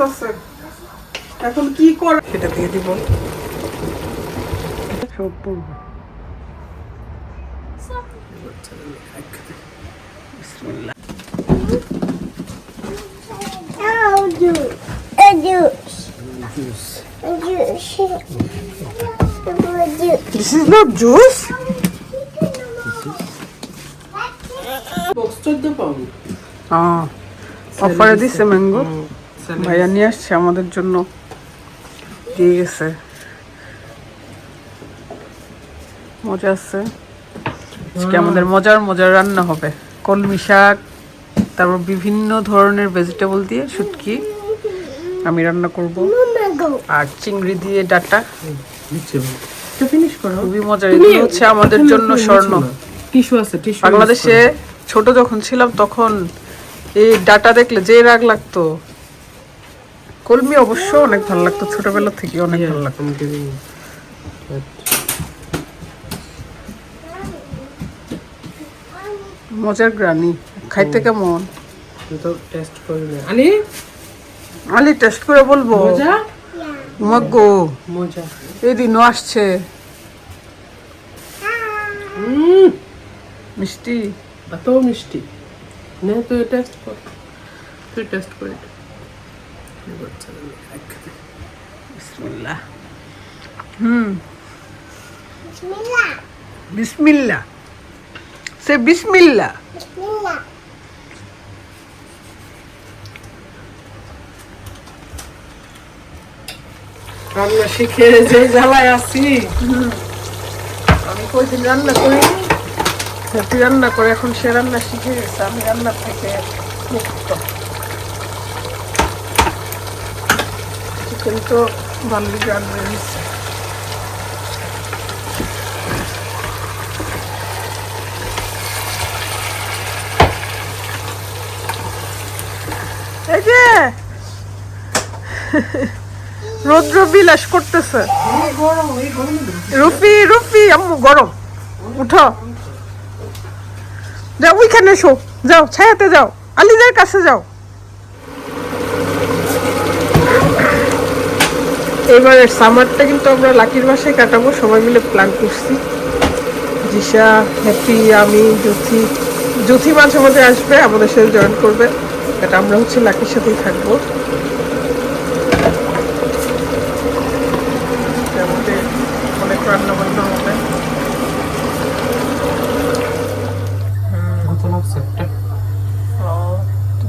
আসতেছে, এখন কি করে সেটা দিয়ে দিব। সব পড়বো। বিসমিল্লাহ। This is not juice. অফারে দিছে ম্যাঙ্গো, ভাইয়া নিয়ে আসছে আমাদের জন্য, দিয়ে গেছে। মজা আছে আজকে, আমাদের মজার মজার রান্না হবে। কলমি শাক, তারপর বিভিন্ন ধরনের ভেজিটেবল দিয়ে শুটকি আমি রান্না করব, আর চিংড়ি দিয়ে ডাটা। খুবই মজার। এগুলো হচ্ছে আমাদের জন্য স্বর্ণ। বাংলাদেশে ছোট যখন ছিলাম তখন এই ডাটা দেখলে যে রাগ লাগতো। কলমি অবশ্য অনেক ভালো লাগতো, ছোটবেলা থেকে অনেক ভালো লাগতো। মজার গ্রানি, খাইতে কেমন? আলি টেস্ট করে বলবো। মগো মজা, এদিনও আসছে। মিষ্টি, এত মিষ্টি। নে তুই টেস্ট কর, তুই টেস্ট করে। বিসমিল্লাহ। বিসমিল্লাহ, সে বিসমিল্লাহ। রান্না শিখে যে জ্বালায় আছি। আমি কয়দিন রান্না করিনি, তুই রান্না করে এখন সে রান্না শিখে গেছে। আমি রান্না থেকে মুক্ত। চিকেন তো ভালোই রান্না দিচ্ছে। এই যে রৌদ্র বিলাস করতেছে। রুফি রুফি আম্মু গরম, উঠো যাও, ওইখানে এসো, যাও ছায়াতে যাও, আলিদের কাছে যাও। এবারের সামারটা কিন্তু আমরা লাকির বাসায় কাটাবো, সবাই মিলে প্ল্যান করছি। জিশা, হ্যাপি, আমি, জ্যোতি মাঝে মাঝে আসবে, আমাদের সাথে জয়েন করবে। এটা আমরা হচ্ছে লাকির সাথেই থাকবো। অনেক রান্না বান্না হবে।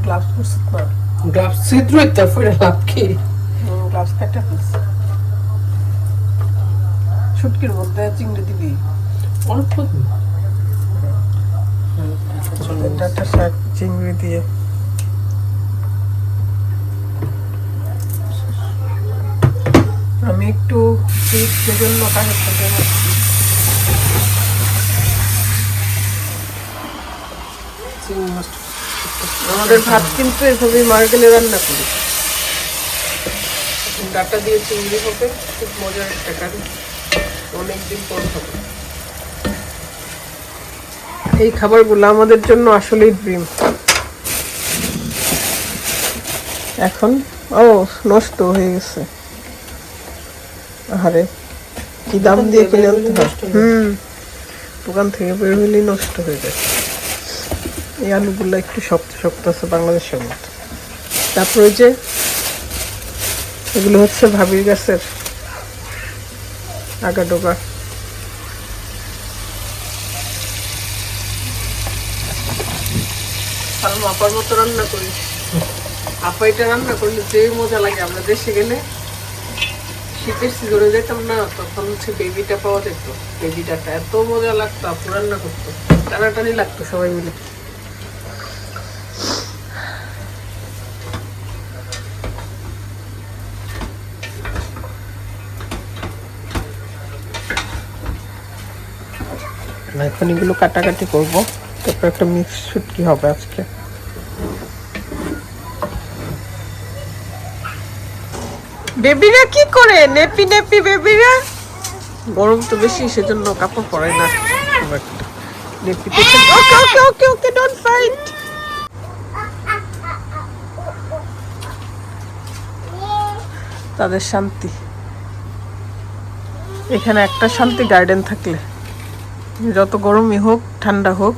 গ্লাভস পরছিস না? গ্লাভস ছিদ্র হইতে ফুলে লাভ কি? গ্লাভস কাটা ফেলছি। শুটকির মধ্যে চিংড়ি দিবি অল্প, ডাটা শাক চিংড়ি দিয়ে। আমি একটু সেজন্য কাগজ দেব। আমাদের ভাত কিন্তু এভাবেই মার্গেলে রান্না করি। ডাটা দিয়ে চিংড়ি হবে, খুব মজার একটা কারি, অনেকদিন পর হবে। এই খাবারগুলো আমাদের জন্য আসলেই ড্রিম। এখন নষ্ট হয়ে গেছে। আরে কি দাম দিয়ে কিনে আনতে হয়। দোকান থেকে বের হইলেই নষ্ট হয়ে যায়। এই আলুগুলো একটু শক্ত শক্ত আছে বাংলাদেশের মতো। তারপরে যে এগুলো হচ্ছে ভাবির গাছের আগা ডোগা। আপার মতো রান্না করি। আপা এটা রান্না করলে যে মজা লাগে। আমরা দেশে গেলে শীতের সিজনে যেতাম না, তখন হচ্ছে বেবিটা পাওয়া যেত। বেবি ডাটা এত মজা লাগতো, আপু রান্না করতো, টানাটানি লাগতো সবাই মিলে। এখন এগুলো কাটাকাটি করবো, তারপর একটা মিক্স শুটকি হবে আজকে। বেবিরা কি করে? নেপি নেপি বেবিরা। গরম তো বেশি, সেজন্য কাপড় পরে না খুব একটা। নেপিতে okay okay okay okay, don't fight. তাদের শান্তি। এখানে একটা শান্তি গার্ডেন থাকলে, যত গরমই হোক ঠান্ডা হোক,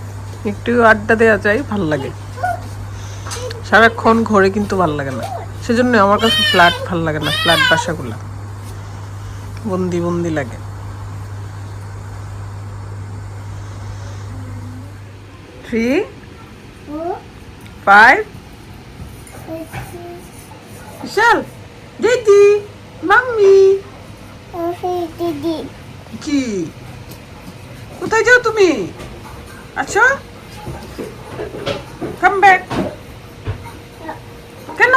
একটু আড্ডা দেওয়া যায়, ভাল লাগে। সারাক্ষণ ঘরে কিন্তু ভাল লাগে না, সেজন্য আমার কাছে ফ্ল্যাট ভাল লাগে না। ফ্ল্যাট বাসাগুলো বন্দি বন্দি লাগে। 3, 5 বিশাল দিদি মাম্মি দিদি কি কোথায় যাও তুমি? আচ্ছা কাম ব্যাক। কেন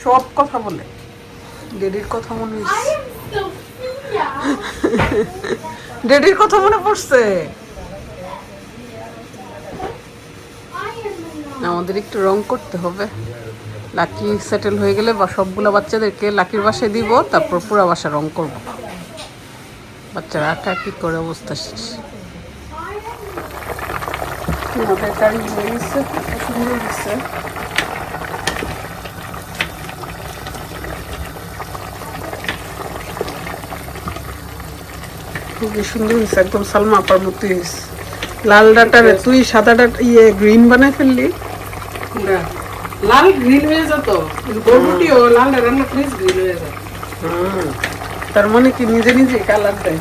সব কথা বলে? ডেডির কথা মনে হচ্ছে, ডেডির কথা মনে পড়ছে। আমাদের একটু রং করতে হবে। লাকি সেটেল হয়ে গেলে বা সবগুলো বাচ্চাদেরকে লাকির বাসায় দিব, তারপর পুরো বাসা রং করব। বাচ্চারা আঁকা কি করে অবস্থা শেষ। আমাদের গাড়ি হয়ে গেছে, সুন্দর হয়েছে। খুবই সুন্দর হয়েছে, একদম সালমা আপার মতোই হয়েছে। লাল ডাটারে তুই সাদা ডাটা গ্রিন বানাই ফেললি। লাল গ্রিন হয়ে যেত, গরুটিও লাল রান্না প্লিজ গ্রিন হয়ে যায়। তার মানে কি নিজে নিজে কালার দেয়?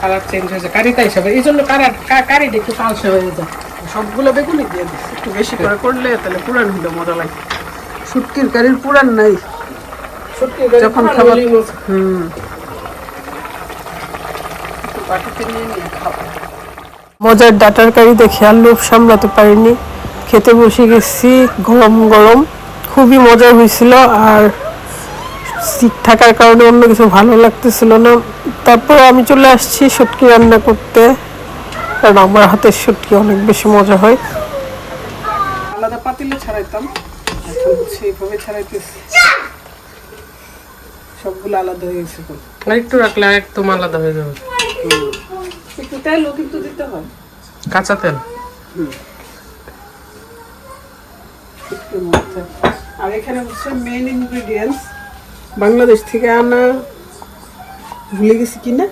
কালার চেঞ্জ হয়ে যায় কারিটা হিসাবে, এই জন্য কারিটা একটু কালসে হয়ে যায়। সবগুলো বেগুনি দিয়ে দিস, একটু বেশি করে করলে তাহলে পুরান হইলে মজা লাগে। শুটকির কারির পুরান নাই, যখন খাবার বাটিতে নিয়ে নিয়ে খাবো। মজার ডাটার কারি দেখে আর লোভ সামলাতে পারিনি, খেতে বসে গেছি। গরম গরম খুবই মজা হয়েছিল, আর শীত থাকার কারণে অন্য কিছু ভালো লাগতেছিল না। তারপর আমি চলে আসছি শুটকি রান্না করতে, কারণ আমার হাতের শুটকি অনেক বেশি মজা হয়। আলাদা পাতিলে ছাড়াইতাম, এখন হচ্ছে এইভাবে ছাড়াইতেছি। সবগুলো আলাদা হয়ে গেছে। আর একটু রাখলে একদম আলাদা হয়ে যাবে। একটু তেলও কিন্তু দিতে হয়, কাঁচা তেল। আর এখানে হচ্ছে মেইন ইনগ্রেডিয়েন্টস বাংলাদেশ থেকে আনা, ভুলে গেছি কিনা,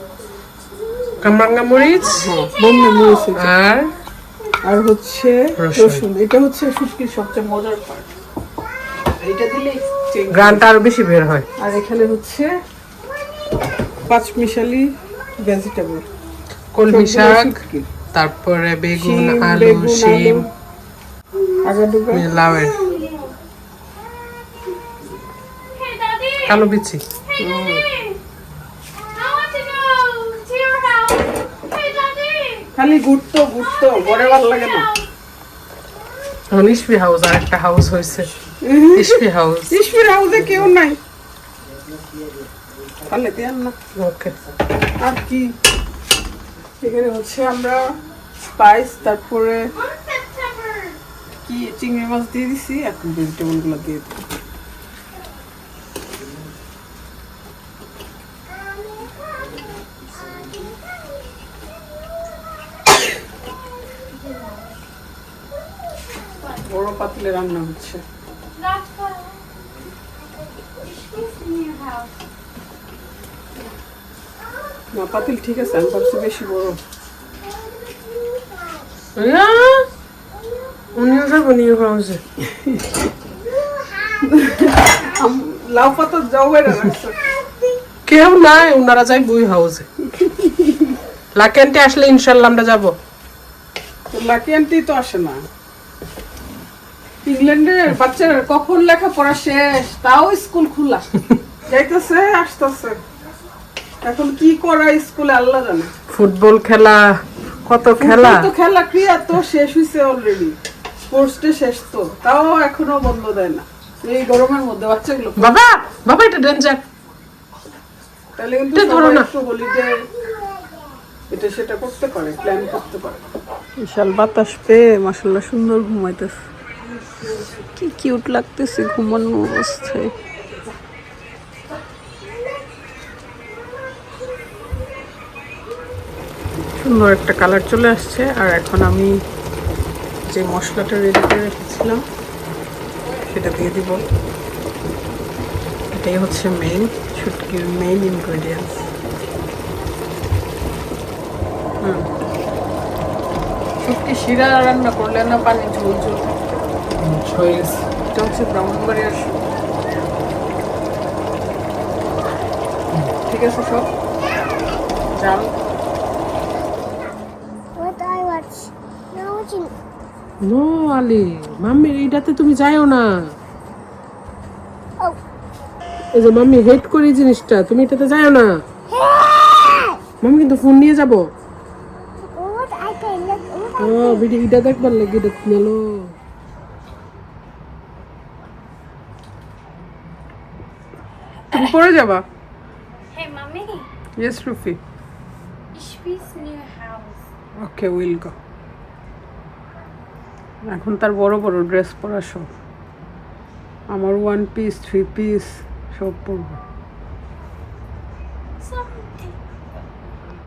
কামরাঙ্গা মরিচ, বোম্বে মরিচ আর হচ্ছে রসুন। এটা হচ্ছে শুটকির সবচেয়ে মজার পার্ট, এটা দিলে গ্রানটা আরো বেশি বের হয়। আর এখানে হচ্ছে পাঁচমিশালি ভেজিটেবল, কলমি শাক, তারপরে বেগুন, আলু, শিম, লাউয়ের কালো বিচি। খালি ঘুরতো ঘুরতো, বড় ভালো লাগে না। এখন ইসপি হাউস আর একটা হাউস হয়েছে, ইসপি হাউস। ইসপির হাউসে কেউ নাই, তাহলে দেন না। ওকে, আর কি এখানে হচ্ছে আমরা স্পাইস, তারপরে কি চিংড়ি মাছ দিয়ে দিছি, এখন ভেজিটেবল গুলো দিয়ে দিই। বড় পাতিলে রান্না হচ্ছে। না পাতিল ঠিক আছে, আমি ভাবছি বেশি বড়। উনিও যাবো নিউ হাউসে। লাউ পাতা যাও বাইরে রাখছে, কেউ নাই, ওনারা যাই বুই হাউসে। লাকি আন্টি আসলে ইনশাল্লাহ আমরা যাবো। লাকি আন্টি তো আসে না। ইংল্যান্ডের বাচ্চারা কখন লেখাপড়া শেষ, তাও স্কুল খোলা, যাইতেছে আসতেছে। এখন কি করা স্কুলে আল্লাহ জানে। ফুটবল খেলা, কত খেলা, তো খেলা ক্রিয়া তো শেষ হয়েছে অলরেডি, স্পোর্টস ডে শেষ, তো তাও এখনো বন্ধ দেয় না এই গরমের মধ্যে বাচ্চাগুলো। বাবা বাবা এটা ডেঞ্জার, তাহলে কিন্তু ধরো না হলিডে এটা সেটা করতে পারে, প্ল্যান করতে পারে। বিশাল বাতাস পেয়ে মাশাআল্লাহ সুন্দর ঘুমাইতেছে, কি কিউট লাগতেছে ঘুমানো অবস্থায়। সুন্দর একটা কালার চলে আসছে। আর এখন আমি যে মশলাটা রেডি করে রেখেছিলাম সেটা দিয়ে দিব। এটা এটাই হচ্ছে মেইন শুটকির মেইন ইনগ্রেডিয়েন্টস। শুটকি শিরা রান্না করলে না পানি ঝোল ঝোল থাকতে, হয়ে গেছে। এটা হচ্ছে ব্রাহ্মণবাড়িয়ার ঠিক আছে সব জাল। What I watch? Now watching. No Ali, mummy এইটাতে তুমি যাইও না। Oh. এই যে মাম্মি হেড করি জিনিসটা, তুমি এটাতে যাইও না। মাম্মি কিন্তু ফোন নিয়ে যাবো। What I can look. ও ভিডিও এটা দেখবার লাগে এটা নিলো। তুমি পড়ে যাবা। Hey, mommy, yes রুফি। ich will new house. Okay will go. এখন তার বড় বড় ড্রেস পরা সব, আমার 1 পিস 3 পিস সব পরবো। Something.